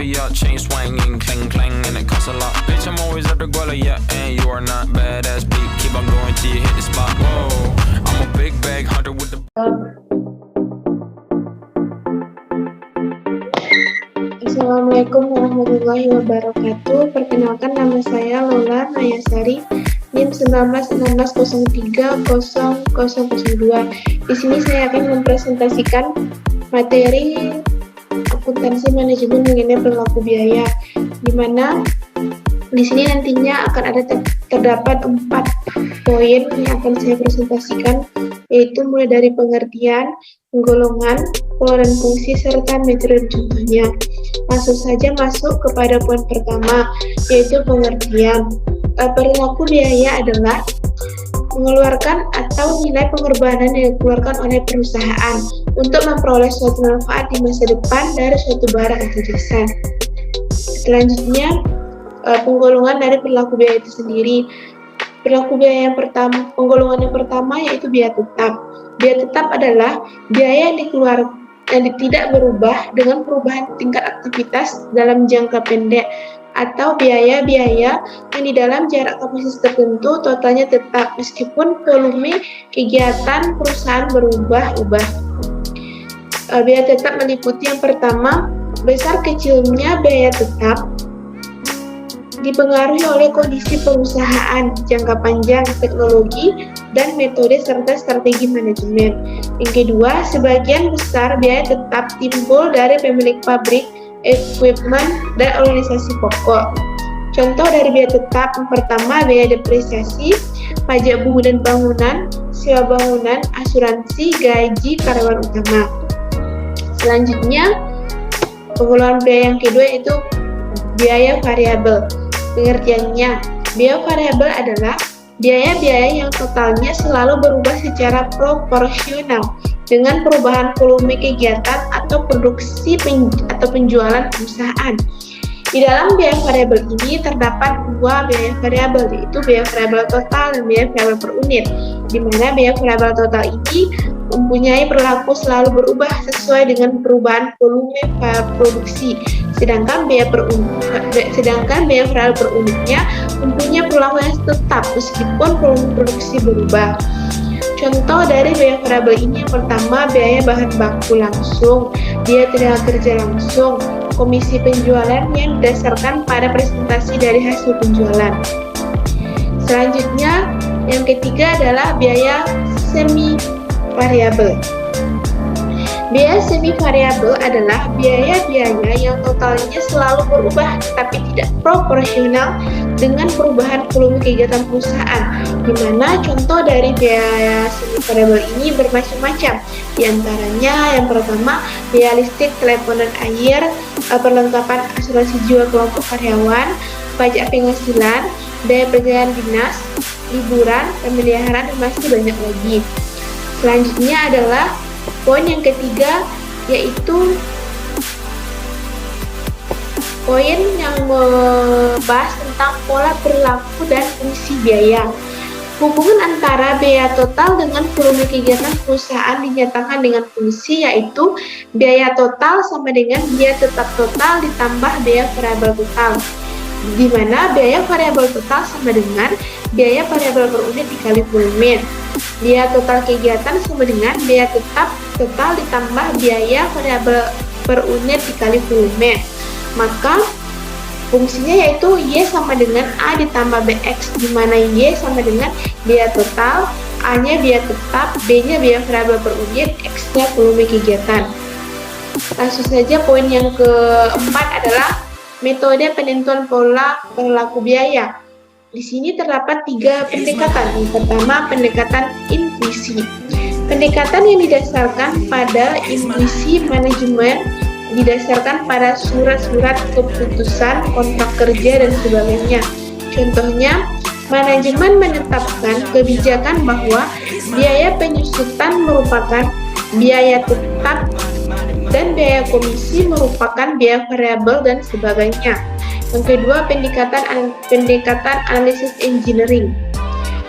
for your chain swinging, clang clang, and it costs a lot. Bitch, I'm always at the guala, yeah, and you are not badass beat. Keep on going till you hit the spot. Whoa, I'm a big bag hunter with the. Assalamualaikum warahmatullahi wabarakatuh. Perkenalkan, nama saya Lola Mayasari, NIM 19-1903002. Di sini saya akan mempresentasikan materi akuntansi manajemen mengenai perilaku biaya, di mana di sini nantinya akan ada terdapat 4 poin yang akan saya presentasikan, yaitu mulai dari pengertian, penggolongan, pengeluaran fungsi, serta metode contohnya. Langsung saja masuk kepada poin pertama, yaitu pengertian. Perilaku biaya adalah mengeluarkan atau nilai pengorbanan yang dikeluarkan oleh perusahaan untuk memperoleh suatu manfaat di masa depan dari suatu barang atau jasa. Selanjutnya, penggolongan dari perilaku biaya itu sendiri. Perilaku biaya yang pertama, penggolongan yang pertama yaitu biaya tetap. Biaya tetap adalah biaya yang tidak berubah dengan perubahan tingkat aktivitas dalam jangka pendek, atau biaya-biaya yang di dalam jarak kapasitas tertentu totalnya tetap meskipun volume kegiatan perusahaan berubah-ubah. Biaya tetap meliputi yang pertama, besar kecilnya biaya tetap dipengaruhi oleh kondisi perusahaan, jangka panjang, teknologi, dan metode serta strategi manajemen. Yang kedua, sebagian besar biaya tetap timbul dari pemilik pabrik, equipment, dan organisasi pokok. Contoh dari biaya tetap, yang pertama biaya depresiasi, pajak bumi dan bangunan, sewa bangunan, asuransi, gaji karyawan utama. Selanjutnya, pengeluaran biaya yang kedua yaitu biaya variabel. Pengertiannya, biaya variabel adalah biaya-biaya yang totalnya selalu berubah secara proporsional dengan perubahan volume kegiatan atau produksi atau penjualan perusahaan. Di dalam biaya variabel ini terdapat 2 biaya variabel, yaitu biaya variabel total dan biaya variabel per unit, di mana biaya variabel total ini mempunyai perilaku selalu berubah sesuai dengan perubahan volume produksi, sedangkan biaya variabel per unitnya mempunyai perilaku yang tetap meskipun volume produksi berubah. Contoh dari biaya variabel ini yang pertama, biaya bahan baku langsung, biaya tenaga kerja langsung, komisi penjualan yang didasarkan pada presentasi dari hasil penjualan. Selanjutnya, yang ketiga adalah biaya semi variabel. Biaya semi variabel adalah biaya-biaya yang totalnya selalu berubah tapi tidak proporsional dengan perubahan volume kegiatan perusahaan, di mana contoh dari biaya semi variabel ini bermacam-macam. Di antaranya yang pertama, biaya listrik, telepon dan air, perlengkapan asuransi jiwa kelompok karyawan, pajak penghasilan, biaya perjalanan dinas, liburan, pemeliharaan, dan masih banyak lagi. Selanjutnya adalah poin yang ketiga, yaitu poin yang membahas tentang pola perilaku dan fungsi biaya. Hubungan antara biaya total dengan volume kegiatan perusahaan dinyatakan dengan fungsi, yaitu biaya total sama dengan biaya tetap total ditambah biaya variabel total, di mana biaya variabel total sama dengan biaya variabel per unit dikali volume. Biaya total kegiatan sama dengan biaya tetap total ditambah biaya variabel per unit dikali volume. Maka fungsinya yaitu Y sama dengan A ditambah BX, di mana Y sama dengan biaya total, A-nya biaya tetap, B-nya biaya variabel per unit, X-nya volume kegiatan. Langsung saja poin yang keempat adalah metode penentuan pola perilaku biaya. Di sini terdapat 3 pendekatan. Yang pertama, pendekatan intuisi. Pendekatan yang didasarkan pada intuisi manajemen, didasarkan pada surat-surat keputusan, kontrak kerja, dan sebagainya. Contohnya, manajemen menetapkan kebijakan bahwa biaya penyusutan merupakan biaya tetap dan biaya komisi merupakan biaya variabel dan sebagainya. Yang kedua, pendekatan analisis engineering,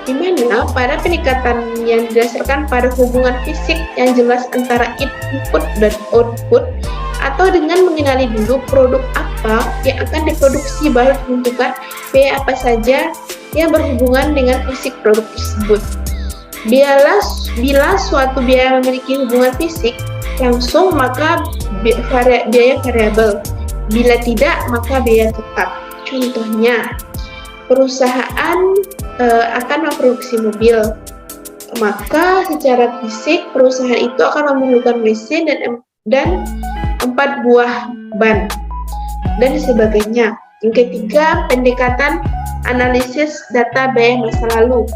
di mana pada pendekatan yang didasarkan pada hubungan fisik yang jelas antara input dan output atau dengan mengenali dulu produk apa yang akan diproduksi, baru ditentukan biaya apa saja yang berhubungan dengan fisik produk tersebut. Bila suatu biaya memiliki hubungan fisik langsung, maka biaya variabel. Bila tidak, maka biaya tetap. Contohnya, perusahaan akan memproduksi mobil, maka secara fisik perusahaan itu akan memerlukan mesin dan 4 buah ban dan sebagainya. Yang ketiga, pendekatan analisis data biaya masa lalu,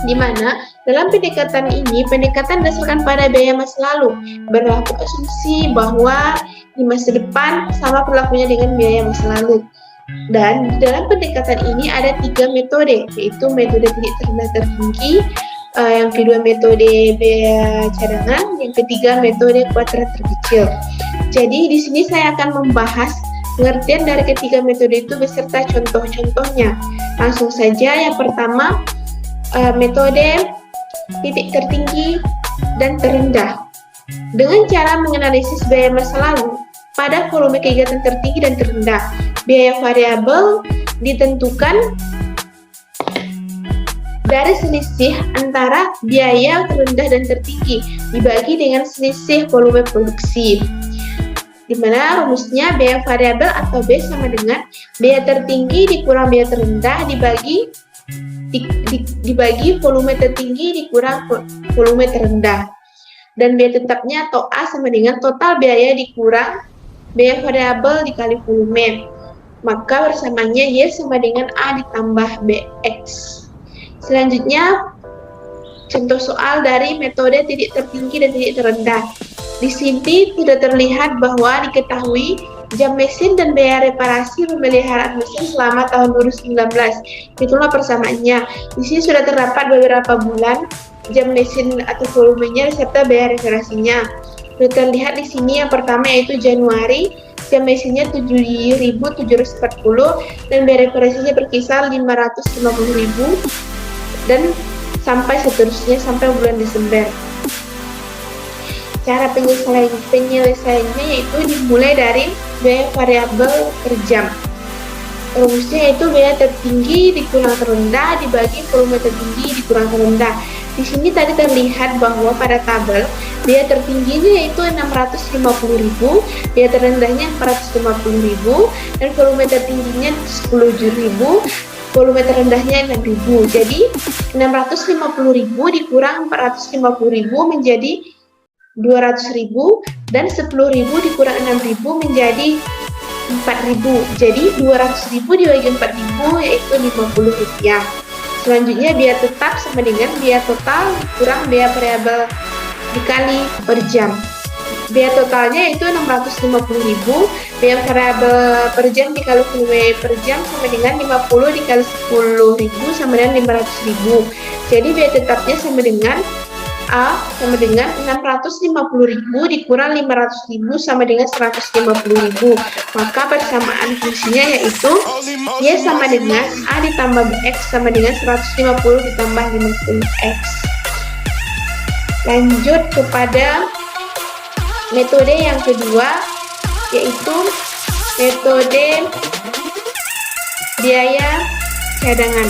di mana dalam pendekatan ini, pendekatan berdasarkan pada biaya masa lalu, berlaku asumsi bahwa di masa depan sama berlakunya dengan biaya masa lalu. Dan di dalam pendekatan ini ada 3 metode, yaitu metode titik terendah tertinggi, yang kedua metode biaya cadangan, yang ketiga metode kuadrat terkecil. Jadi di sini saya akan membahas pengertian dari ketiga metode itu beserta contoh-contohnya. Langsung saja, yang pertama metode titik tertinggi dan terendah. Dengan cara menganalisis biaya masa lalu pada volume kegiatan tertinggi dan terendah, biaya variabel ditentukan dari selisih antara biaya terendah dan tertinggi dibagi dengan selisih volume produksi, di mana rumusnya biaya variabel atau B sama dengan biaya tertinggi dikurang biaya terendah dibagi volume tertinggi dikurang volume terendah, dan biaya tetapnya atau A sama dengan total biaya dikurang biaya variabel dikali volume, maka bersamanya Y sama dengan A ditambah BX. Selanjutnya, contoh soal dari metode titik tertinggi dan titik terendah. Di sini tidak terlihat bahwa diketahui jam mesin dan biaya reparasi pemeliharaan mesin selama tahun 2019. Itulah persamaannya. Di sini sudah terdapat beberapa bulan jam mesin atau volumenya serta biaya reparasinya. Sudah terlihat di sini yang pertama yaitu Januari, jam mesinnya 7.740 dan biaya reparasinya berkisar 550.000 dan sampai seterusnya sampai bulan Desember. Cara penyelesaiannya yaitu dimulai dari biaya variabel per jam. Rumusnya yaitu biaya tertinggi dikurang terendah dibagi volume tertinggi dikurang terendah. Di sini tadi terlihat bahwa pada tabel biaya tertingginya yaitu 650.000, biaya terendahnya 450.000, dan volume tertingginya 10.000, volume terendahnya 6.000. Jadi 650.000 dikurang 450.000 menjadi 200.000, dan 10.000 dikurang 6.000 menjadi 4.000. Jadi 200.000 dibagi 4.000 yaitu Rp50. Selanjutnya biaya tetap sama dengan biaya total kurang biaya variabel dikali per jam. Biaya totalnya yaitu 650.000, biaya variabel per jam dikali volume per jam sama dengan 50 dikali 10.000 sama dengan 500.000. Jadi biaya tetapnya sama dengan A sama dengan 650.000 dikurang 500.000 sama dengan 150.000. Maka persamaan fungsinya yaitu Y sama dengan A ditambah BX sama dengan 150 ditambah 50X. Lanjut kepada metode yang kedua, yaitu metode biaya cadangan.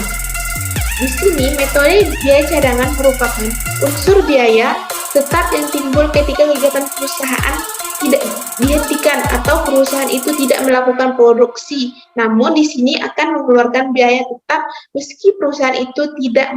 Di sini metode biaya cadangan merupakan unsur biaya tetap yang timbul ketika kegiatan perusahaan tidak dihentikan atau perusahaan itu tidak melakukan produksi. Namun di sini akan mengeluarkan biaya tetap meski perusahaan itu tidak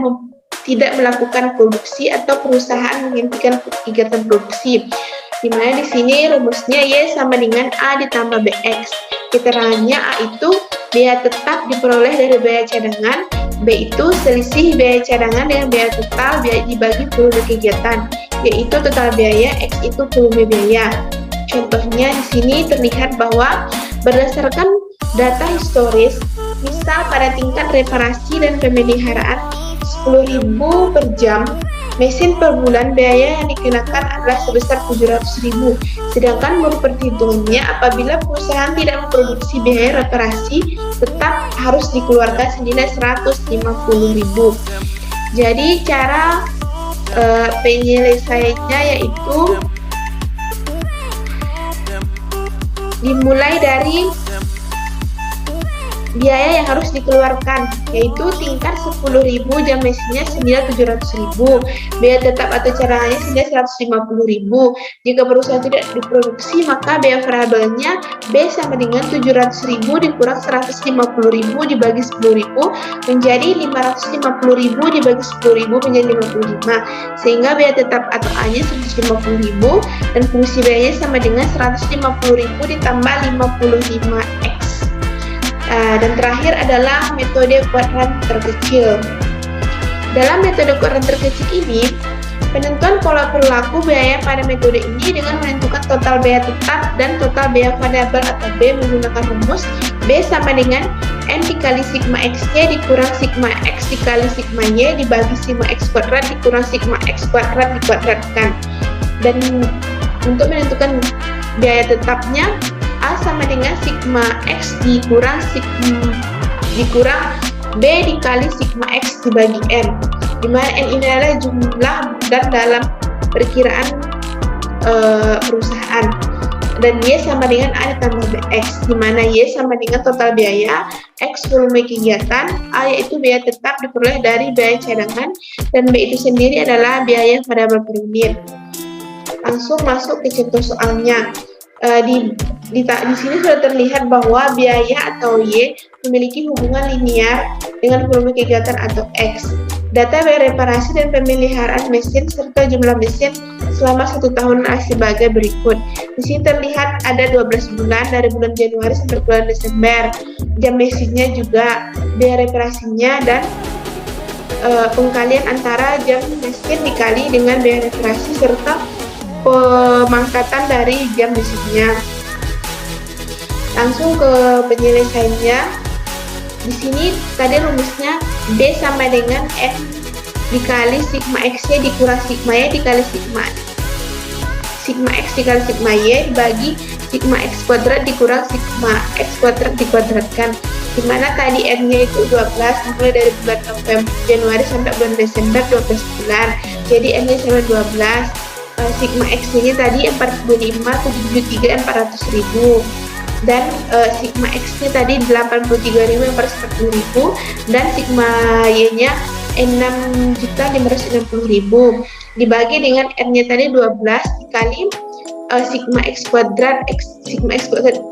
melakukan produksi atau perusahaan menghentikan kegiatan produksi. Di mana di sini rumusnya Y sama dengan A ditambah BX. Keterangannya A itu biaya tetap diperoleh dari biaya cadangan, B itu selisih biaya cadangan dengan biaya total dibagi volume kegiatan, yaitu total biaya, X itu volume biaya. Contohnya di sini terlihat bahwa berdasarkan data historis, misal pada tingkat reparasi dan pemeliharaan 10.000 per jam, mesin per bulan biaya yang dikenakan adalah sebesar 700.000. Sedangkan menurut perhitungannya apabila perusahaan tidak memproduksi biaya reparasi tetap harus dikeluarkan senilai 150.000. Jadi cara penyelesaiannya yaitu dimulai dari biaya yang harus dikeluarkan, yaitu tingkat 10.000, jam mesinnya senilai 700.000, biaya tetap atau cadangannya senilai 150.000. Jika perusahaan tidak diproduksi, maka biaya variabelnya B sama dengan 700.000 dikurang 150.000 dibagi 10.000 menjadi 550.000 dibagi 10.000 menjadi 55, sehingga biaya tetap atau A nya 150.000 dan fungsi biayanya sama dengan 150.000 ditambah 55x. Dan terakhir adalah metode kuadran terkecil. Dalam metode kuadran terkecil ini, penentuan pola perilaku biaya pada metode ini dengan menentukan total biaya tetap dan total biaya variabel atau B menggunakan rumus B sama dengan N dikali sigma X-nya dikurang sigma X dikali sigma Y dibagi sigma X kuadrat dikurang sigma X kuadrat dikuadratkan. Dan untuk menentukan biaya tetapnya, A sama dengan sigma X dikurang B dikali sigma X dibagi N, di mana N ini adalah jumlah dan dalam perkiraan perusahaan, dan Y sama dengan A ditambah BX, di mana Y sama dengan total biaya, X volume kegiatan, A yaitu biaya tetap diperoleh dari biaya cadangan, dan B itu sendiri adalah biaya variabel per unit. Langsung masuk ke contoh soalnya. Di sini sudah terlihat bahwa biaya atau Y memiliki hubungan linear dengan volume kegiatan atau X. Data biaya reparasi dan pemeliharaan mesin serta jumlah mesin selama 1 tahun sebagai berikut. Di sini terlihat ada 12 bulan dari bulan Januari sampai bulan Desember. Jam mesinnya juga, biaya reparasinya, dan pengkalian antara jam mesin dikali dengan biaya reparasi serta pemangkatan dari jam mesinnya. Langsung ke penyelesaiannya. Di sini tadi rumusnya B sama dengan N dikali sigma X-nya dikurang sigma Y dikali sigma X dikali sigma Y dibagi sigma X kuadrat dikurang sigma X kuadrat dikuadratkan, dimana tadi N-nya itu 12, mulai dari bulan Januari sampai bulan Desember 12 bulan, jadi N-nya sama 12. Sigma X-nya tadi 45, 73, 400.000, dan sigma X-nya tadi 83.000, 410.000, dan sigma Y-nya 6.560.000 dibagi dengan N-nya tadi 12 dikali sigma X kuadrat, sigma X kuadrat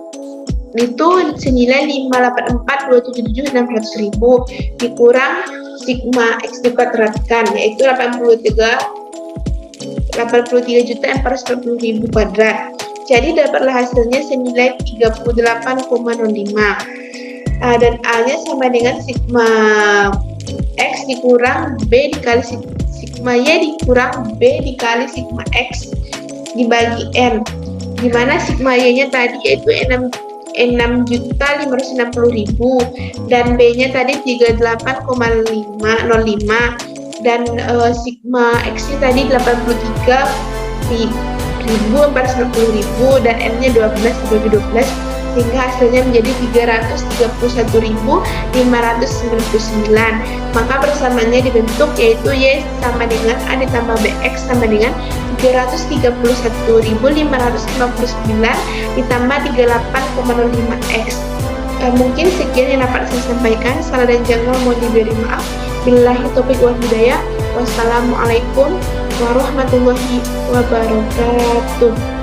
itu senilai 584, 277, 600.000 dikurang sigma X dikuadratkan, yaitu 83.490.000 kuadrat. Jadi dapatlah hasilnya senilai 38,05. Dan A-nya sama dengan sigma X dikurang B dikali sigma Y dikurang B dikali sigma X dibagi N, dimana sigma Y-nya tadi yaitu 6.560.000 dan B-nya tadi 38,05, dan sigma X-nya tadi 83.490.000 dan N-nya 12 dibagi 12, sehingga hasilnya menjadi 331.599. Maka persamaannya dibentuk, yaitu Y sama dengan A ditambah BX sama dengan 331.599 ditambah 38,05X. Mungkin sekian yang dapat saya sampaikan. Salah dan janggal mohon diberi maaf. Billahi taufiq wal hidayah. Wassalamualaikum warahmatullahi wabarakatuh.